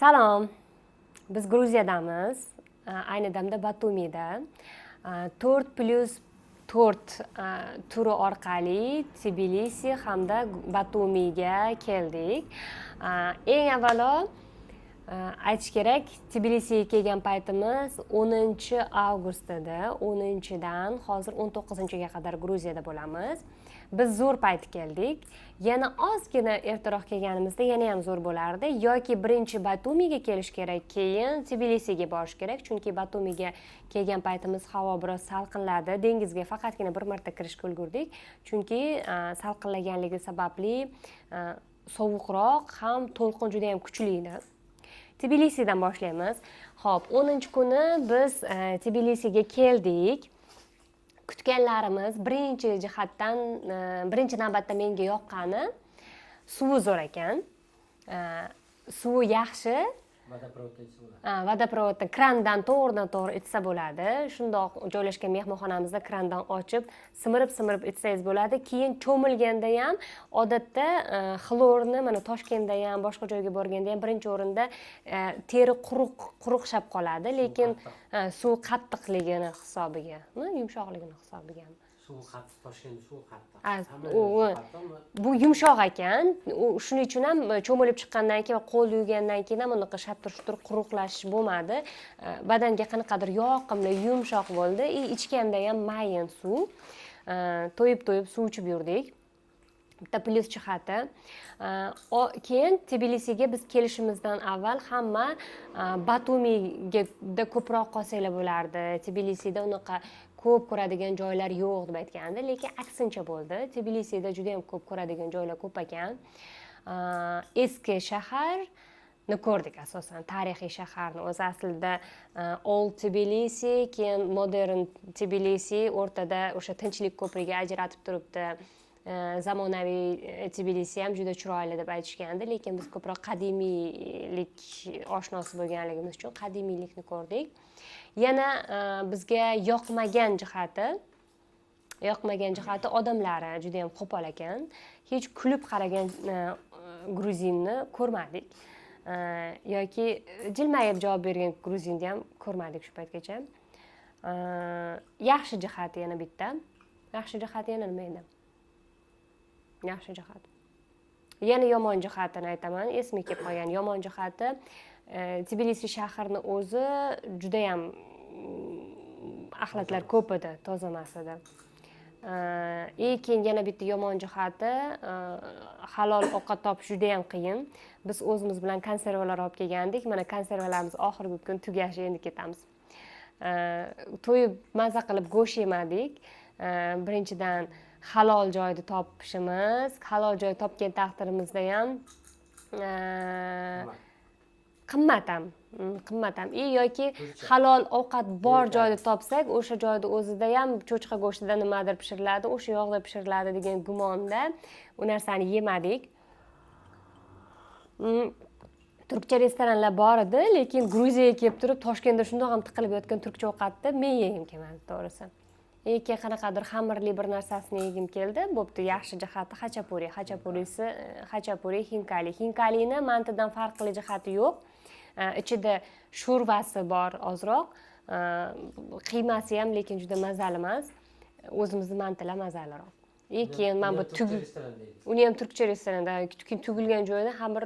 Salom. Biz Gruziyadamiz. Ayni damda Batumida. 4+4 turi orqali Tbilisi hamda Batumiga keldik. Eng avvalo aytish kerak, Tbilisiga kelgan paytimiz 10-avgust edi. 10-dan hozir 19-ga qadar Gruziyada bo'lamiz. Biz zo'r payt keldik. Yana ozgina ertaroq kelganimizda yana ham zo'r bo'lardi. Yoki birinchi Batumiga kelish kerak, keyin Tbilisiga borish kerak, chunki Batumiga kelgan paytimiz havo biroz salqinladi. Dengizga faqatgina bir marta kirishga ulgurdik, chunki salqinlaganligi sababli sovuqroq ham to'lqin juda ham kuchli edi. Tbilisidan boshlaymiz. Xo'p, 10-kuni biz Tbilisiga keldik. Kutganlarimiz birinchi jihatdan, birinchi navbatda menga yoqqani suvi zo'r ekan. Suvi yaxshi. Vodoprovoddan krandan to'g'ridan-to'g'ri ichsa bo'ladi. Shundoq joylashgan mehmonxonamizda krandan ochib, simirib ichsangiz bo'ladi. Keyin cho'milganda ham odatda xlorni mana Toshkentda ham, boshqa joyga borganda ham birinchi o'rinda teri quruqshab qoladi, lekin suv qattiqligini hisobiga, yumshoqligini hisobiga. Suv qattiq, Toshkentda suv qattiq. Bu yumshoq ekan. Shuning uchun ham cho'milib chiqqandan keyin va qo'l yuvgandan keyin ham unaqa shattir-shutur quruqlashish bo'lmadi. Badanga qanaqadir yoqimli, yumshoq bo'ldi. Ichganda ham mayin suv. To'yib suv ichib yurdik. Bitta plyus jihati. Keyin Tbilisiga biz kelishimizdan avval hamma Batumiga ko'proq qolsanglar bo'lardi. Tbilisida unaqa ko'p ko'radigan joylar yo'q deb aytgandi, lekin aksincha bo'ldi. Tbilisida juda ham ko'p ko'radigan joylar ko'p ekan. Eski shaharni ko'rdik asosan, tarixiy shaharni. O'zi aslida Old Tbilisi, keyin Modern Tbilisi o'rtada o'sha Tinchlik ko'prigi ajratib turibdi. Zamonaviy Tbilisi ham juda chiroyli deb aytishgandi, lekin biz ko'proq qadimiylik oshnosi bo'lganligimiz uchun qadimiylikni ko'rdik. Yana bizga yoqmagan jihati odamlari juda ham qo'pol ekan. Hech kulib qaragan gruzinni ko'rmadik. Yoki jilmayib javob bergan gruzinni ham ko'rmadik shu paytgacha. Yaxshi jihati yana bitta. Yaxshi jihati yana nima edi? Yaxshi jihat. Yana yomon jihatini aytaman. Esimga kelib qolgan yomon jihati Tbilisi shahrini o'zi juda ham axlatlar ko'p edi, toza emas edi. Keyin yana bitta yomon jihati halol ovqat topish juda ham qiyin. Biz o'zimiz bilan konservalar olib kelgandik. Mana konservalarimiz oxirgi kun tugashi, endi ketamiz. To'yib maza qilib go'sht yemadik. Birinchidan halol joyda topishimiz, halol joy topgan taqdirimizda ham qimmat ham. Yoki halol ovqat bor joyda topsak, o'sha joyda o'zida ham cho'chqa go'shtida nimadir pishiriladi, o'sha yoqda pishiriladi degan gumonda u narsani yemadik. Turkcha restoranlar bor edi, lekin Gruziyaga kelib turib Toshkentda shundoq ham tiqilib yotgan turkcha ovqatni men yegim kelmadi, to'g'risi. Keyin qanaqadir xamirli bir narsasini yegim keldi. Bo'pti, yaxshi jihati xachapuri, hinkali. Hinkalini mantidan farqli jihati yo'q. Ichida sho'rvasi bor ozroq. Qiymasi ham lekin juda mazali emas. O'zimizning mantilar mazaliroq. Keyin men bu uni ham turkcha restoranda, tugilgan joyda xamir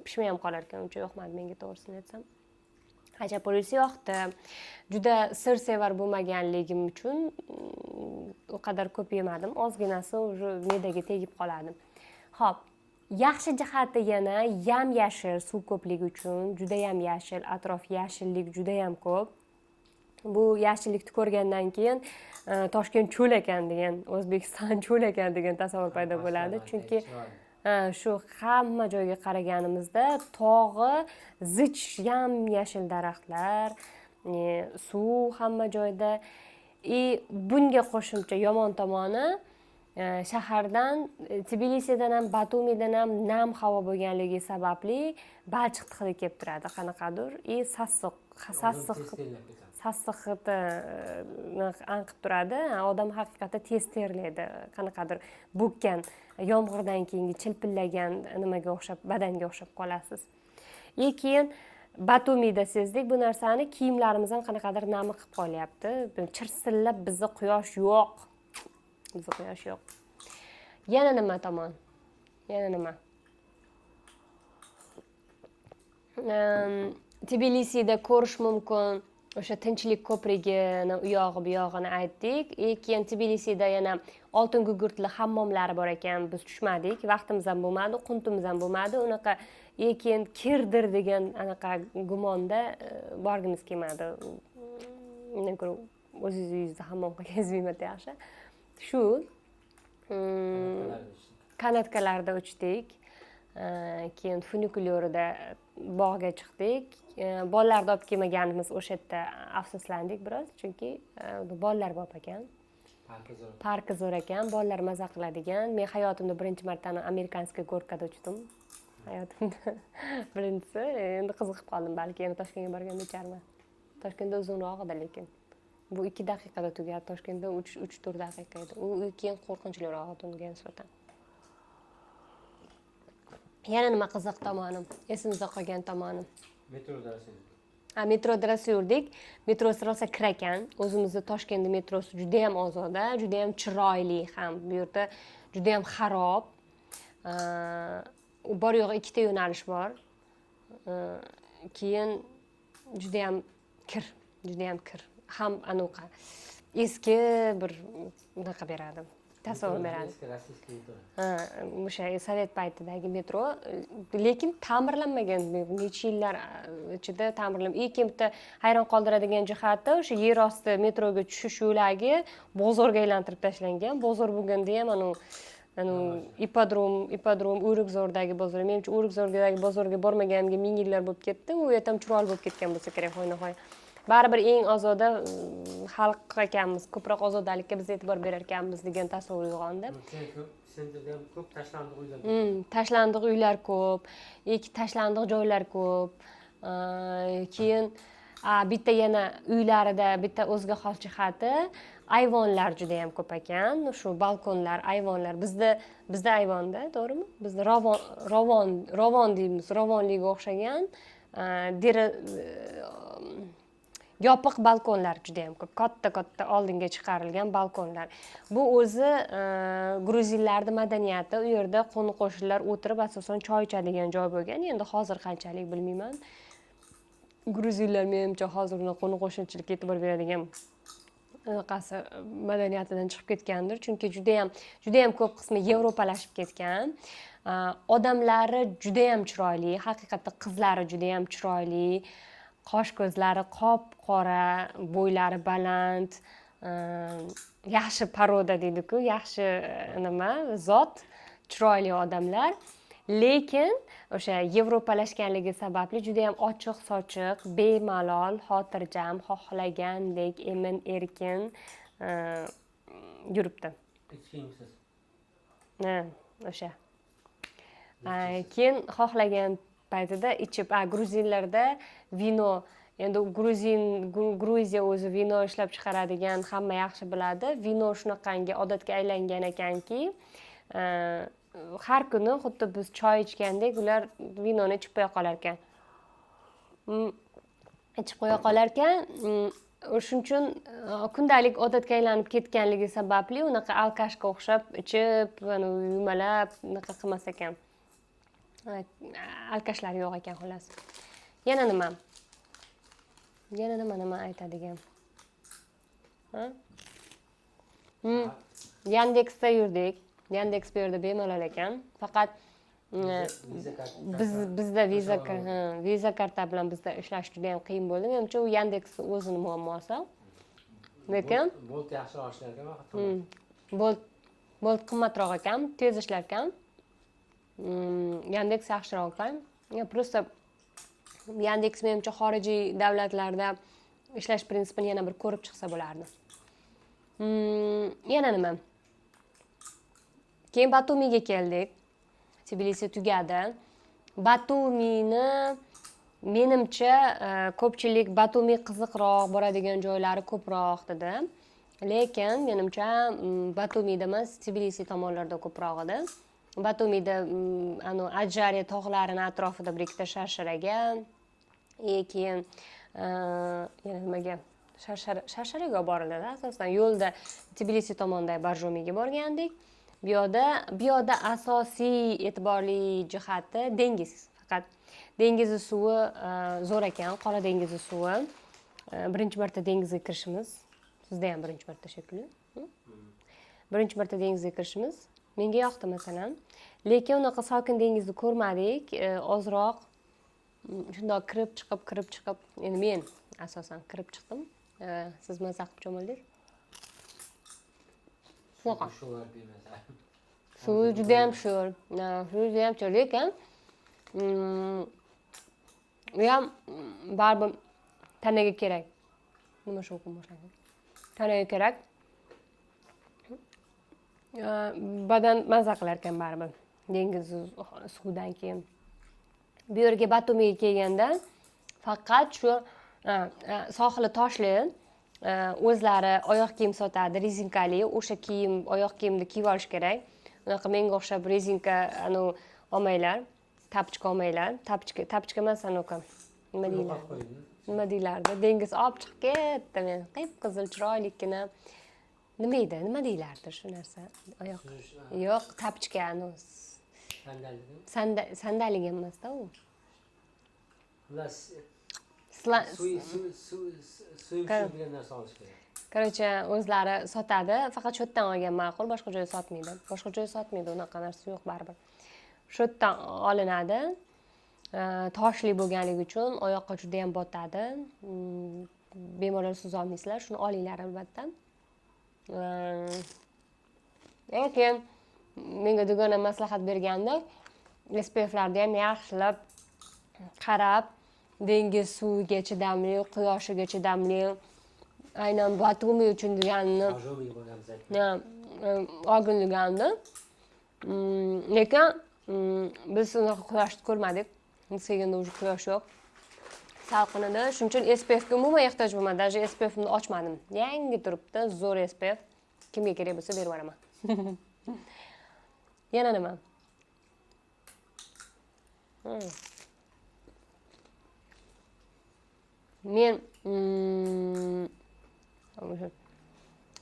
pishmay ham qolar ekan, uncha yoqmadi menga, to'g'risini aytsam. Xachapurisi yoqdi. Juda sirsevar bo'lmaganligim uchun u qadar ko'p yemadim. Ozginasi o'sha me'daga tegib qoladi. Xo'p, yaxshi jihati yana yam-yashil, suv ko'pligi uchun juda ham yashil, atrof yashillik juda ham ko'p. Bu yashillikni ko'rgandan keyin Toshkent cho'l ekan degan, O'zbekiston cho'l ekan degan tasavvur paydo bo'ladi, chunki shu hamma joyga qaraganimizda tog'i zich yam-yashil daraxtlar, suv hamma joyda. Bunga qo'shimcha yomon tomoni shahardan, Tbilisidan ham, Batumidan ham nam havo bo'lganligi sababli balchiq hidi kelib turadi, qanaqadir. Sassiq hidini anqib turadi. Odam haqiqatda tez terlaydi. Qanaqadir bo'kkan, yomg'irdan keyingi chilpillagan nimaga o'xshab, badanga o'xshab qolasiz. keyin Batumida sezdik bu narsani, kiyimlarimiz ham qanaqadir nami qilib qolyapti. Chirsillab bizda quyosh yo'q. Bizda quyosh yo'q. Yana nima tomon? Yana nima? Tbilisida ko'rish mumkin o'sha tinchlik ko'prigini u yog'i bu yog'ini aytdik. Keyin Tbilisida yana oltin gugurtli hammomlari bor ekan, biz tushmadik, vaqtimiz ham bo'lmadi, quntimiz ham bo'lmadi. Unaqa keyin kirdir degan anaqa gumonda borgimiz kelmadi. Undan ko'ra o'zingiz uyingizda hammom qilganingiz bemalol yaxshi. Shu kanatkalarda uchdik. Keyin funikulyurida bog'ga chiqdik. Bolalarni olib kelmaganimiz o'sha yerda afsuslandik biroz, chunki bolalar bor ekan. Parki zo'r ekan, bolalar maza qiladigan. Men hayotimda birinchi marta amerikanskiy gorkada uchdim. Hayotimda birinchisi. Endi qiziqib qoldim, balki yana Toshkentga borganda ucharman. Toshkentda uzunroq edi lekin. Bu 2 daqiqada tugadi, Toshkentda 3-4 daqiqa edi. U keyin qo'rqinchliroq unga nisbatan. Yana nima qiziq tomonim, esimizda qolgan tomonim. Metroda rosa yurdik. Metrosi rosa kir ekan. O'zimizni Toshkentda metrosi juda ham ozoda, juda ham chiroyli ham. Bu yerda juda ham xarob. U bor yo'g'i 2 ta yo'nalish bor. Keyin juda ham kir. Ham anaqa eski bir unaqa beradi. Tasavvur beradi. O'sha sovet paytidagi metro, lekin ta'mirlanmagan. Necha yillar ichida ta'mirlanmagan. Keyin bitta hayron qoldiradigan jihati, o'sha yer osti metroga tushish yo'lagi bozorga aylantirib tashlangan. Bozor bo'lganda ham ipodrom, O'rikzordagi bozor. Menimcha O'rikzordagi bozorga bormaganimga 1000 yillar bo'lib ketdi. U yerda ham chiroyli bo'lib ketgan bo'lsa kerak, hoynahoy. Baribir eng ozoda xalq ekanmiz, ko'proq ozodalikka biz e'tibor berar ekanmiz degan tasavvur uyg'ondi. Sentrda ham ko'p tashlandiq uylar. Tashlandiq uylar ko'p, tashlandiq joylar ko'p. Keyin bitta yana uylarida bitta o'ziga xos jihati, ayvonlar juda ham ko'p ekan. Shu balkonlar, ayvonlar bizda ayvonda, to'g'rimi? Bizda ravon deymiz, ravonliga o'xshagan yopiq balkonlar juda ham ko'p. Katta oldinga chiqarilgan balkonlar. Bu o'zi gruzinlarning madaniyati. U yerda qo'ni-qo'shnilar o'tirib asosan choy ichadigan joy bo'lgan. Endi hozir qanchalik bilmayman. Gruzinlar menimcha hozir qo'ni-qo'shnichilikka e'tibor beradigan qasi madaniyatidan chiqib ketgandir, chunki juda ham ko'p qismi yevropalashib ketgan. Odamlari juda ham chiroyli, haqiqatda qizlari juda ham chiroyli. Qosh ko'zlari qop-qora, bo'ylari baland, yaxshi paroda deydi-ku, yaxshi zot, chiroyli odamlar. Lekin o'sha yevropalashganligi sababli juda ham ochiq-sochiq, bemalol, xotirjam, xohlagandek, emin-erkin yuribdi. Ichkiyimsiz. O'sha. Keyin xohlagan paytida ichib, gruzinlarda vino, endi Gruziya o'zi vino ishlab chiqaradigan, hamma yaxshi biladi. Vino shunaqangi odatga aylangan ekanki, har kuni xuddi biz choy ichgandek ular vinoni ichib qo'ya qolar ekan. Shuning uchun kundalik odatga aylanib ketganligi sababli unaqa alkashga o'xshab ichib, yumalab unaqa qilmas ekan. Alkashlar yo'q ekan xolos. Yana nima aytadigan? Yandexda yurdik. Yandex bu yerda bemalol ekan. Faqat bizda viza karta bilan bizda ishlash juda ham qiyin bo'ldi. Menimcha u Yandexning o'zini muammosi. Lekin Bolt yaxshiroq ishlar ekan, Bolt qimmatroq ekan, tez ishlar ekan. Yandex yaxshiroq ekan. Просто Yandex menimcha xorijiy davlatlarda ishlash prinsipini yana bir ko'rib chiqsa bo'lardi. Yana nima? Keyin Batumiga keldik. Tbilisi tugadi. Batumini menimcha ko'pchilik Batumi qiziqroq, boradigan joylari ko'proq dedi. Lekin menimcha Batumida emas, Tbilisi tomonlarda ko'proq edi. Batumida Ajariya tog'larini atrofida bir ikkita sharsharaga, keyin yana nimaga sharsharaga boriladi asosan. Yo'lda Tbilisi tomondagi Borjomiga borgandik. Bu yoqda asosiy e'tiborli jihati dengiz. Faqat dengizi suvi zo'r ekan, Qora dengizi suvi. Birinchi marta dengizga kirishimiz. Sizda ham birinchi marta shekilli. Birinchi marta dengizga kirishimiz menga yoqdi masalan. Lekin unaqa sokin dengizni ko'rmadik. Ozroq shundoq kirib chiqib, endi men asosan kirib chiqdim. Siz maza qilib cho'mildingiz. Shunaqa. Suvi juda ham sho'r. Suvi juda ham sho'r, lekin u ham baribir tanaga kerak. Nima shu o'qib boshladim. Tanaga kerak. Badan maza qilar ekan baribir. Dengiz suvdan keyin. Bu yerga Batumiga kelganda faqat shu sohili toshli, o'zlari oyoq kiyim sotadi, rezinkali. O'sha kiyim, oyoq kiyimni kiyib olish kerak. Unaqa menga o'xshab rezinka olmanglar, tapchka olmanglar. Tapchka emas, nima deyiladi? Nima deyiladi? Dengiz olib chiqib ketdi meni. Qip-qizil chiroylikgina. Nima edi? Nima deylardi shu narsa? Oyoq. Yo'q, tapchka Sandallik emas-da u. Suv bilan narsa olish kerak. Короче, o'zlari sotadi, faqat shu yerdan olgan ma'qul, boshqa joyda sotmaydi. Boshqa joyda sotmaydi, unaqa narsa yo'q baribir. Shu yerdan olinadi. Toshli bo'lganligi uchun oyoqqa juda ham botadi. Bemalol suz olmaysizlar, shuni olinglar albatta. Lekin menga dugona maslahat berganda, SPF'larni ham yaxshilab qarab, dengiz suviga chidamli, quyoshiga chidamli, aynan Batumi uchun deganini olganligini. Lekin biz unaqa quyoshni ko'rmadik. Seganda уже quyosh yo'q. Salqinida, shuning uchun SPF ga umuman ehtiyoj bo'lmadi. Даже SPF ni ochmadim. Yangi turibdi, zo'r SPF. Kimga kerak bo'lsa berib yuboraman. Yana nima?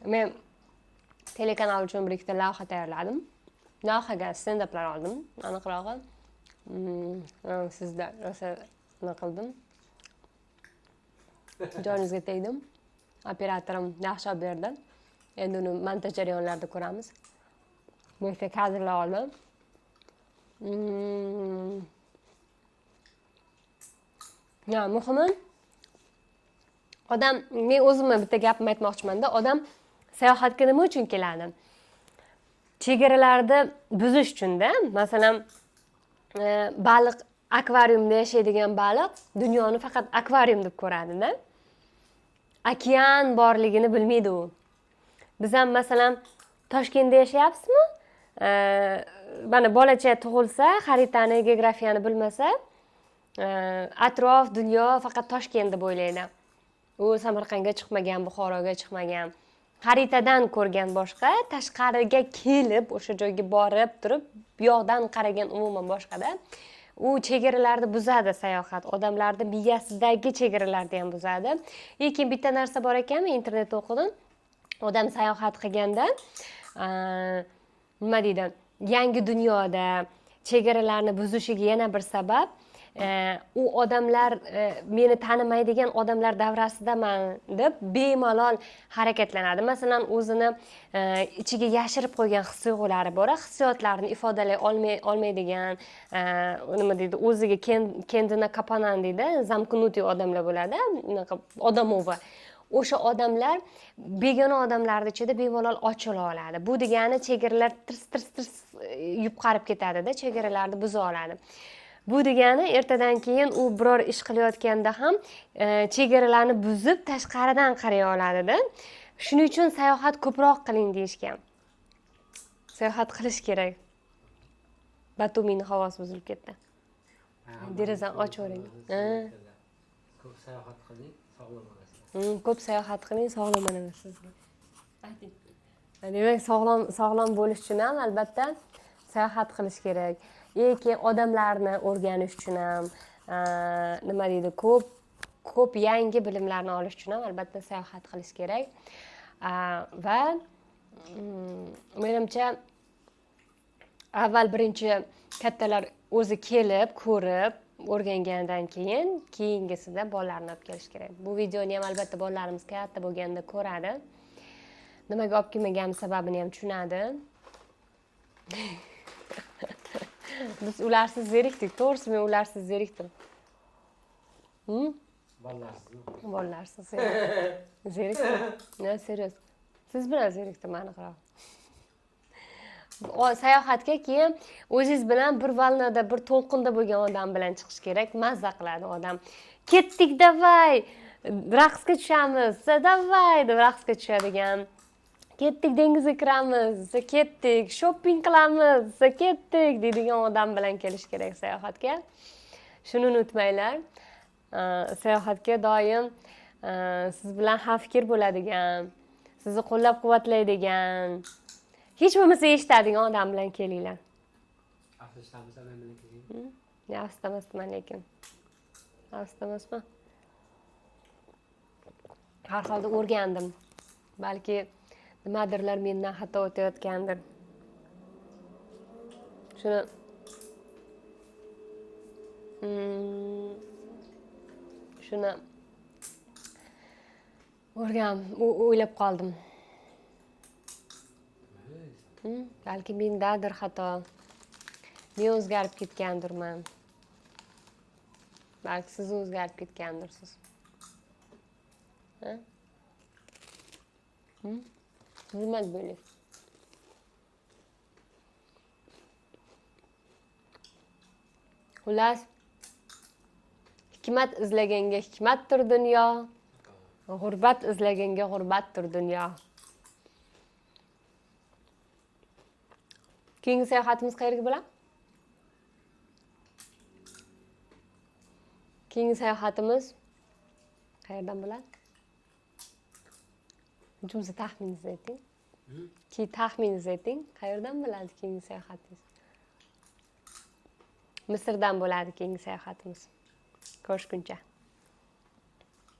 Men telekanal uchun bir ikkita lavha tayyorladim. Lavhaga stand-uplar oldim, aniqrog'i. Sizda rosa nima qildim? Joningizga tegdim. Operatorim yaxshi olib berdi. Endi uni montaj jarayonlarida ko'ramiz. Bu yerda kadrlar oldim. Ya, muhimi odam, men o'zimni bitta gapimni aytmoqchiman-da, odam sayohatga nima uchun keladi? Chegaralarni buzish uchun-da. Masalan, baliq akvariumda yashaydigan baliq dunyoni faqat akvarium deb ko'radi-da. Okean borligini bilmaydi u. Biz ham masalan Toshkentda yashayapsizmi? Mana bolacha tug'ilsa, xaritani, geografiyani bilmasa, atrof, dunyo faqat Toshkent deb o'ylaydi. U Samarqandga chiqmagan, Buxoroga chiqmagan. Xaritadan ko'rgan boshqa, tashqariga kelib, o'sha joyga borib turib, bu yoqdan qaragan umuman boshqa-da. U chegaralarni buzadi sayohat. Odamlarning miyasidagi chegaralarni ham buzadi. Lekin bitta narsa bor ekan, men internetda o'qidim. Odam sayohat qilganda, nima deydi? Yangi dunyoda chegaralarni buzishiga yana bir sabab, u odamlar meni tanimaydigan odamlar davrasidaman deb bemalol harakatlanadi. Masalan, o'zini ichiga yashirib qo'ygan his-tuyg'ulari bor, hissiyotlarini ifodalay olmaydigan, nima deydi, o'ziga kendini kapanan deydi, zamknuti odamlar bo'ladi, unaqa odamovi. O'sha odamlar begona odamlarning ichida bemalol ochila oladi. Bu degani chegaralar tirs yupqarib ketadi-da, chegaralarni buza oladi. Bu degani ertadan keyin u biror ish qilayotganda ham chegaralarni buzib tashqaridan qaray oladi-da. Shuning uchun sayohat ko'proq qiling deyishgan. Sayohat qilish kerak. Batumining havosi buzilib ketdi. Derazani ochavering. Ko'p sayohat qiling, sog'lom bo'lasiz. Ko'p sayohat qiling, sog'lom bo'lasiz. Demak, sog'lom bo'lish uchun ham albatta sayohat qilish kerak. Keyin odamlarni o'rganish uchun ham, nima deydi, ko'p yangi bilimlarni olish uchun ham albatta sayohat qilish kerak. Va menimcha avval birinchi kattalar o'zi kelib, ko'rib, o'rgangandan keyingisida bolalarni olib kelish kerak. Bu videoni ham albatta bolalarimiz katta bo'lganda ko'radi. Nimaga olib kelmaganimiz sababini ham tushunadi. Biz ularsiz zerikdik, to'g'risi men ularsiz zerikdim. Bolalarsiz zerikdim. Ne, serios. Siz bilan zerikdim aniqroq. Sayohatga keyin o'zingiz bilan bir valnada, bir to'lqinda bo'lgan odam bilan chiqish kerak. Mazza qiladi odam. Ketdik, davay, raqsga tushamiz. Davay, deb raqsga tushadigan. Ketdik, dengizga kiramiz. Ketdik, shopping qilamiz. Ketdik deydigan odam bilan kelish kerak sayohatga. Shuni unutmanglar. Sayohatga doim siz bilan hamfikr bo'ladigan, sizni qo'llab-quvvatlaydigan, hech bo'lmasa eshitadigan odam bilan kelinglar. Afsuslanmasa men bilan keling. Afsuslanmasman lekin. Afsuslanmasman. Har holda o'rgandim. Balki nimadirlar mendan xato o'tayotgandir. Shuni o'ylab qoldim. Balki mendadir xato. Men o'zgarib ketgandirman. Balki siz o'zgarib ketgandirsiz. Nima bo'laysiz? Xullas, hikmat izlaganga hikmatdir dunyo, g'urbat izlaganga g'urbatdir dunyo. Keyingi sayohatimiz qayerga bo'ladi? Keyingi sayohatimiz qayerdan bo'ladi? Hujumsa taxminingizni ayting. Taxminingizni ayting. Qayerdan bo'ladi keyingi sayohatingiz? Misrdan bo'ladi keyingi sayohatimiz. Ko'rishguncha.